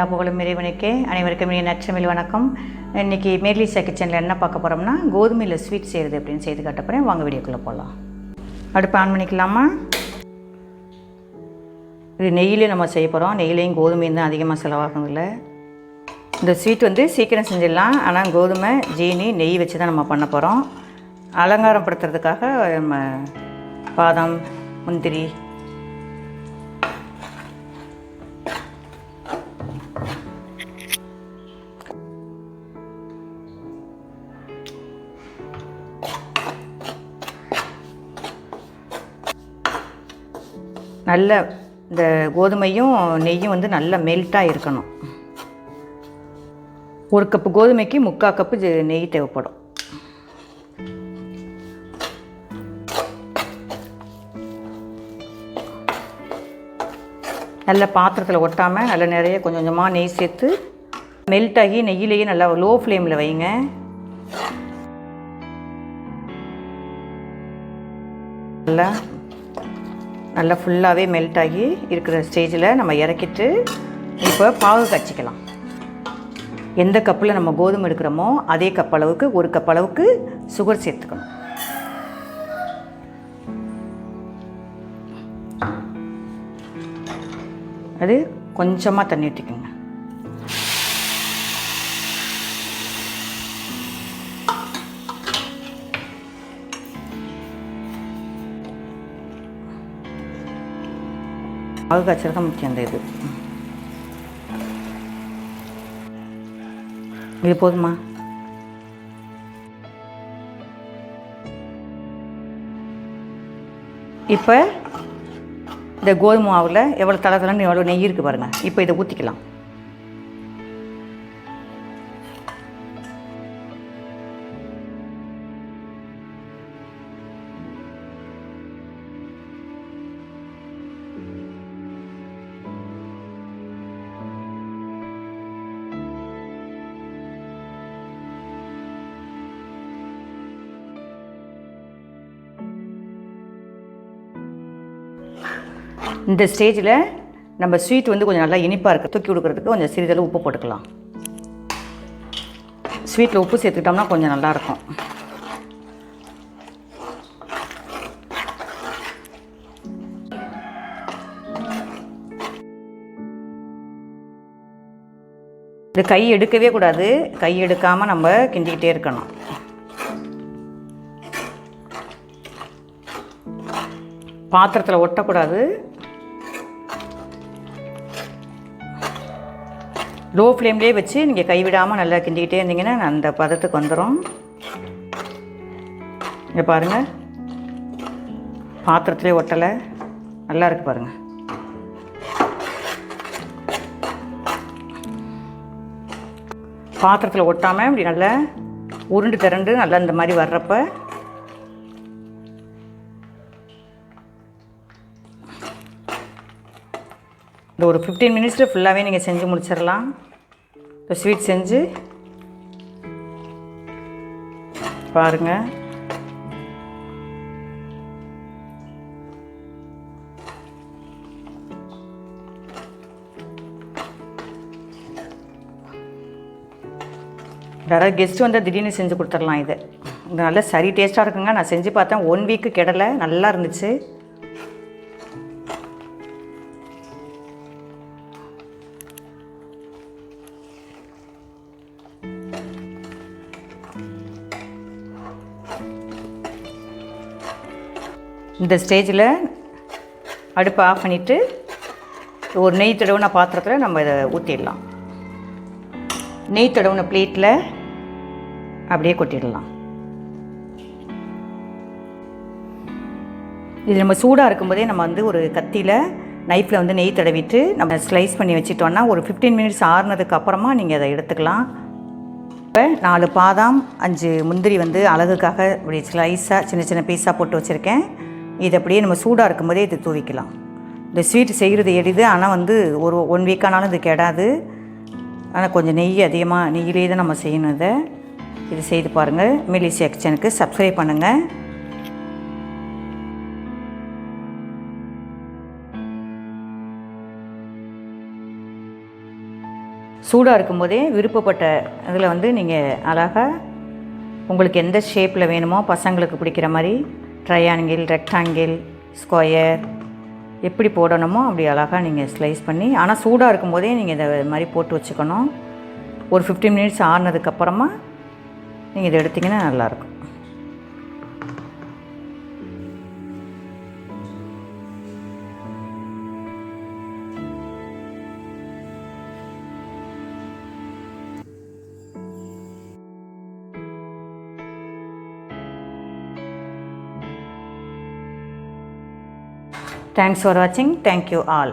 எல்லா புகழும் இறைவனுக்கே. அனைவருக்கும் என் நச்சமிழ் வணக்கம். இன்றைக்கி மேரி லிஷியா கிச்சனில் என்ன பார்க்க போகிறோம்னா, கோதுமையில் ஸ்வீட் செய்கிறது அப்படின்னு செய்து காட்ட போகிறேன். வாங்க வீடியோக்குள்ளே போகலாம். அடுப்பு ஆன் பண்ணிக்கலாமா? இது நெய்யிலே நம்ம செய்ய போகிறோம். நெய்யிலையும் கோதுமையும் தான் அதிகமாக செலவாகுதில்ல. இந்த ஸ்வீட் வந்து சீக்கிரம் செஞ்சிடலாம். ஆனால் கோதுமை, ஜீனி, நெய் வச்சு தான் நம்ம பண்ண போகிறோம். அலங்காரப்படுத்துறதுக்காக நம்ம பாதாம், முந்திரி, நல்ல இந்த கோதுமையும் நெய்யும் வந்து நல்லா மெல்ட்டாக இருக்கணும். ஒரு கப்பு கோதுமைக்கு 3/4 கப்பு நெய் தேவைப்படும். நல்ல பாத்திரத்தில் ஒட்டாமல் நல்லா நிறைய கொஞ்சம் கொஞ்சமாக நெய் சேர்த்து மெல்ட் ஆகி நெய்யிலேயே நல்லா லோ ஃப்ளேமில் வைங்க. நல்லா ஃபுல்லாகவே மெல்ட் ஆகி இருக்கிற ஸ்டேஜில் நம்ம இறக்கிட்டு இப்போ பாகு காய்ச்சிக்கலாம். எந்த கப்பில் நம்ம கோதுமை எடுக்கிறோமோ அதே கப் அளவுக்கு 1 கப் அளவுக்கு சுகர் சேர்த்துக்கணும். அது கொஞ்சமாக தண்ணி ஊற்றிக்கோங்க. பாகு காய்ச்சல் தான் முக்கியம். அந்த இது போதுமா? இப்போ இந்த கோதுமை மாவில் எவ்வளோ தளன்னு எவ்வளோ நெய் இருக்குது பாருங்கள். இப்போ இதை ஊற்றிக்கலாம். இந்த ஸ்டேஜில் நம்ம ஸ்வீட் வந்து கொஞ்சம் நல்லா இனிப்பாக இருக்குது. தூக்கி கொடுக்குறதுக்கு கொஞ்சம் சிறிதளவு உப்பு போட்டுக்கலாம். ஸ்வீட்டில் உப்பு சேர்த்துக்கிட்டோம்னா கொஞ்சம் நல்லாயிருக்கும். இது கை எடுக்கவே கூடாது. கை எடுக்காமல் நம்ம கிண்டிக்கிட்டே இருக்கணும். பாத்திரத்தில் ஒட்டக்கூடாது. லோ ஃப்ளேம்லேயே வச்சு நீங்கள் கைவிடாமல் நல்லா கிண்டிக்கிட்டே இருந்தீங்கன்னா அந்த பதத்துக்கு வந்துடும். இங்கே பாருங்கள், பாத்திரத்துலேயே ஒட்டலை, நல்லா இருக்குது பாருங்கள். பாத்திரத்தில் ஒட்டாமல் இப்படி நல்லா உருண்டு திரண்டு நல்லா இந்த மாதிரி வர்றப்ப இந்த ஒரு 15 மினிட்ஸில் ஃபுல்லாகவே நீங்கள் செஞ்சு முடிச்சிடலாம். இப்போ ஸ்வீட் செஞ்சு பாருங்கள். யாராவது கெஸ்ட்டு வந்தால் திடீர்னு செஞ்சு கொடுத்துடலாம். இது நல்லா சரி டேஸ்ட்டாக இருக்குங்க. நான் செஞ்சு பார்த்தேன், 1 வீக்கு கெடலை, நல்லா இருந்துச்சு. இந்த ஸ்டேஜில் அடுப்பை ஆஃப் பண்ணிவிட்டு ஒரு நெய் தடவுன பாத்திரத்தில் நம்ம இதை ஊற்றிடலாம். நெய் தடவுன பிளேட்டில் அப்படியே கொட்டிடலாம். இது நம்ம சூடாக இருக்கும்போதே நம்ம வந்து ஒரு கத்தியில் நைஃப்பில் வந்து நெய் தடவிட்டு நம்ம ஸ்லைஸ் பண்ணி வச்சுட்டோன்னா ஒரு 15 மினிட்ஸ் ஆறுனதுக்கு அப்புறமா நீங்கள் அதை எடுத்துக்கலாம். இப்போ 4 பாதாம், 5 முந்திரி வந்து அழகுக்காக இப்படி ஸ்லைஸாக சின்ன சின்ன பீஸாக போட்டு வச்சுருக்கேன். இது அப்படியே நம்ம சூடாக இருக்கும்போதே இது தூவிக்கலாம். இந்த ஸ்வீட் செய்கிறது எளிது. ஆனால் வந்து ஒரு 1 வீக் ஆனாலும் இது கெடாது. ஆனால் கொஞ்சம் நெய் அதிகமாக நெய்யிலே தான் நம்ம செய்யணும். இது செய்து பாருங்கள். மேரி லிஷியா கிச்சனுக்கு சப்ஸ்கிரைப் பண்ணுங்கள். சூடாக இருக்கும்போதே விருப்பப்பட்ட இதில் வந்து நீங்கள் அழகாக உங்களுக்கு எந்த ஷேப்பில் வேணுமோ பசங்களுக்கு பிடிக்கிற மாதிரி ட்ரையாங்கிள், ரெக்டாங்கிள், ஸ்கொயர் எப்படி போடணுமோ அப்படி அழகாக நீங்கள் ஸ்லைஸ் பண்ணி, ஆனால் சூடாக இருக்கும்போதே நீங்கள் இதை மாதிரி போட்டு வச்சுக்கணும். ஒரு 15 மினிட்ஸ் ஆறுனதுக்கப்புறமா நீங்கள் இதை எடுத்திங்கன்னா நல்லாயிருக்கும். Thanks for watching. Thank you all.